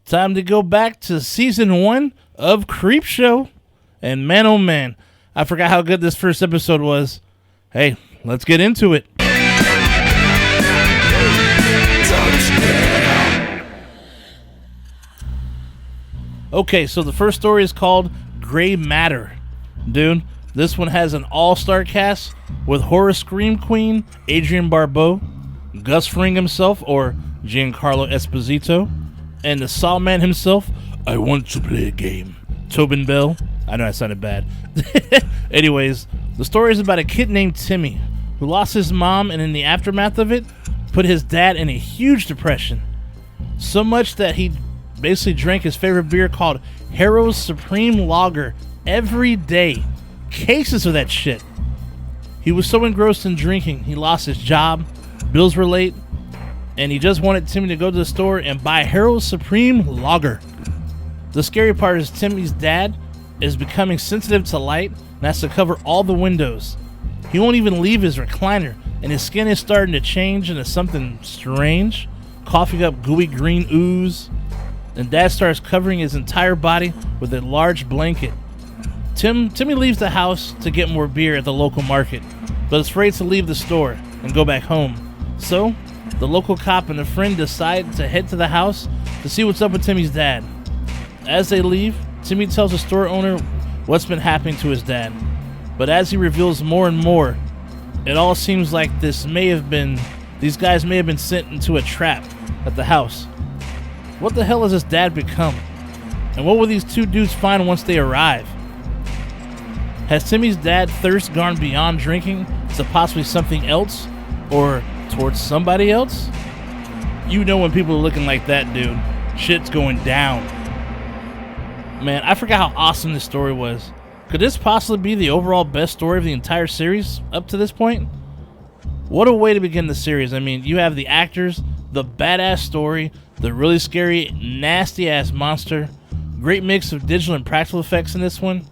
Time to go back to season 1 of Creepshow. And man, oh man, I forgot how good this first episode was. Hey, let's get into it. Okay, so the first story is called Gray Matter. Dude, this one has an all-star cast with horror scream queen Adrienne Barbeau, Gus Fring himself, or Giancarlo Esposito, and the Saw Man himself, I want to play a game, Tobin Bell. I know I sounded bad. Anyways, the story is about a kid named Timmy who lost his mom and in the aftermath of it, put his dad in a huge depression. So much that he basically drank his favorite beer called Harrow's Supreme Lager every day. Cases of that shit. He was so engrossed in drinking, he lost his job, bills were late, and he just wanted Timmy to go to the store and buy Harrow's Supreme Lager. The scary part is Timmy's dad is becoming sensitive to light and has to cover all the windows. He won't even leave his recliner, and his skin is starting to change into something strange, coughing up gooey green ooze. And Dad starts covering his entire body with a large blanket. Timmy leaves the house to get more beer at the local market, but is afraid to leave the store and go back home. So, the local cop and a friend decide to head to the house to see what's up with Timmy's dad. As they leave, Timmy tells the store owner what's been happening to his dad. But as he reveals more and more, it all seems like these guys may have been sent into a trap at the house. What the hell has his dad become? And what will these two dudes find once they arrive? Has Timmy's dad's thirst gone beyond drinking to possibly something else? Or towards somebody else? You know when people are looking like that, dude. Shit's going down. Man, I forgot how awesome this story was. Could this possibly be the overall best story of the entire series up to this point? What a way to begin the series. I mean, you have the actors, the badass story, the really scary, nasty-ass monster, great mix of digital and practical effects in this one.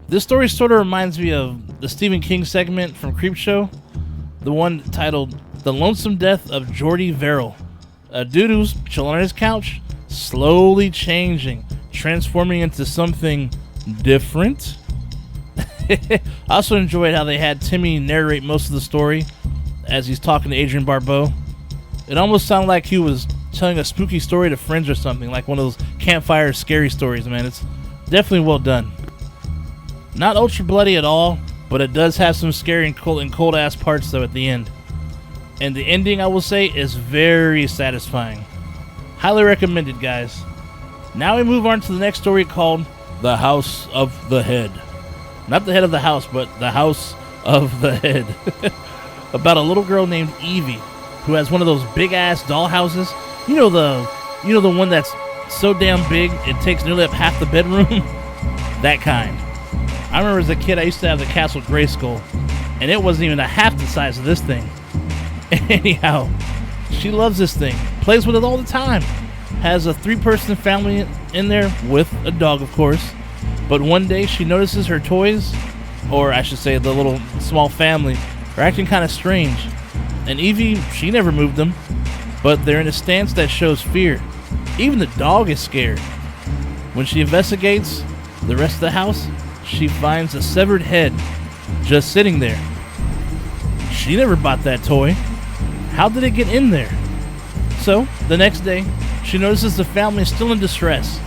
This story sort of reminds me of the Stephen King segment from Creepshow, the one titled The Lonesome Death of Jordy Verrill, a dude who's chilling on his couch, slowly changing, transforming into something different. I also enjoyed how they had Timmy narrate most of the story as he's talking to Adrienne Barbeau. It almost sounded like he was telling a spooky story to friends or something, like one of those campfire scary stories, man. It's definitely well done. Not ultra bloody at all, but it does have some scary and cold ass parts though at the end. And the ending, I will say, is very satisfying. Highly recommended, guys. Now we move on to the next story called The House of the Head. Not the head of the house, but the house of the head. About a little girl named Evie, who has one of those big ass doll houses. You know the one that's so damn big it takes nearly up half the bedroom? That kind. I remember as a kid I used to have the Castle Grayskull, and it wasn't even a half the size of this thing. Anyhow, she loves this thing, plays with it all the time, has a 3-person family in there with a dog, of course. But one day she notices her toys, or I should say the little small family, are acting kind of strange. And Evie, she never moved them, but they're in a stance that shows fear. Even the dog is scared. When she investigates the rest of the house, she finds a severed head just sitting there. She never bought that toy. How did it get in there? So, the next day, she notices the family is still in distress.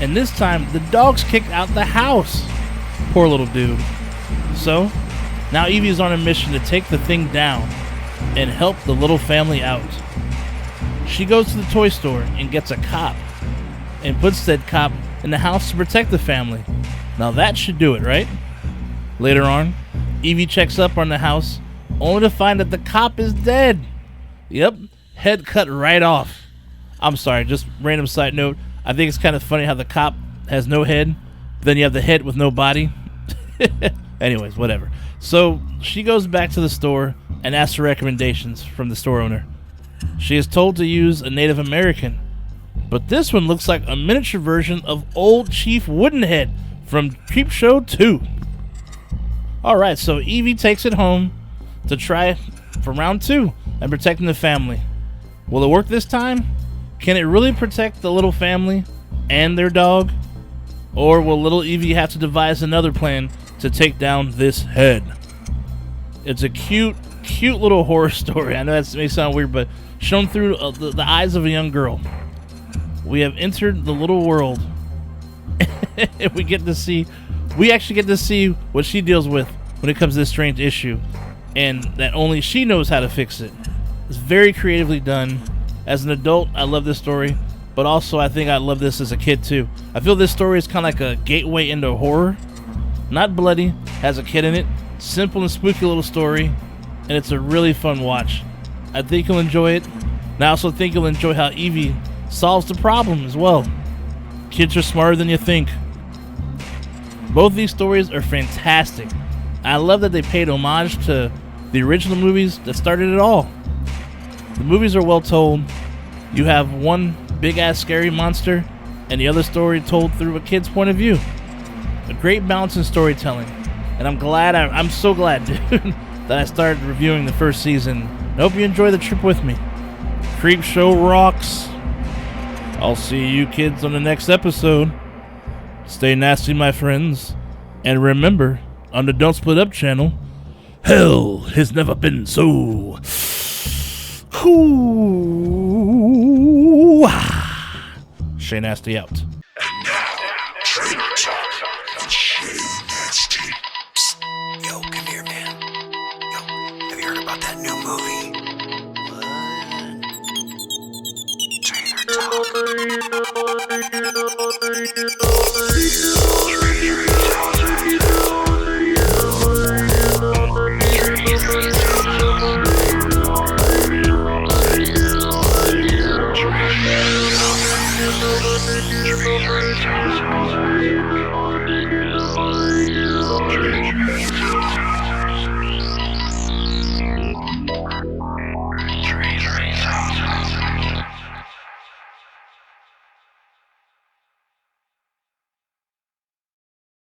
And this time, the dog's kicked out the house. Poor little dude. So, now Evie is on a mission to take the thing down and help the little family out. She goes to the toy store and gets a cop and puts said cop in the house to protect the family. Now that should do it, right? Later on, Evie checks up on the house only to find that the cop is dead. Yep, head cut right off. I'm sorry, just random side note. I think it's kind of funny how the cop has no head, but then you have the head with no body. Anyways, whatever. So she goes back to the store and asks for recommendations from the store owner. She is told to use a Native American, but this one looks like a miniature version of Old Chief Woodenhead from Creepshow 2. Alright, so Evie takes it home to try for round 2 and protecting the family. Will it work this time? Can it really protect the little family and their dog? Or will little Evie have to devise another plan to take down this head? It's a cute little horror story. I know that may sound weird, but shown through the eyes of a young girl. We have entered the little world. And we actually get to see what she deals with when it comes to this strange issue, and that only she knows how to fix it. It's very creatively done. As an adult, I love this story, but also I think I love this as a kid too. I feel this story is kind of like a gateway into horror. Not bloody, has a kid in it, simple and spooky little story, and it's a really fun watch. I think you'll enjoy it, and I also think you'll enjoy how Evie solves the problem as well. Kids are smarter than you think. Both these stories are fantastic. I love that they paid homage to the original movies that started it all. The movies are well told. You have one big-ass scary monster, and the other story told through a kid's point of view. A great balance in storytelling. And I'm so glad, dude, that I started reviewing the first season. I hope you enjoy the trip with me. Creepshow rocks. I'll see you kids on the next episode. Stay nasty, my friends. And remember, on the Don't Split Up channel, hell has never been so cool. Shay Nasty out. And now, trailer talk with Shay Nasty. Psst. Yo, come here, man. Yo, have you heard about that new movie? What? Trailer talk.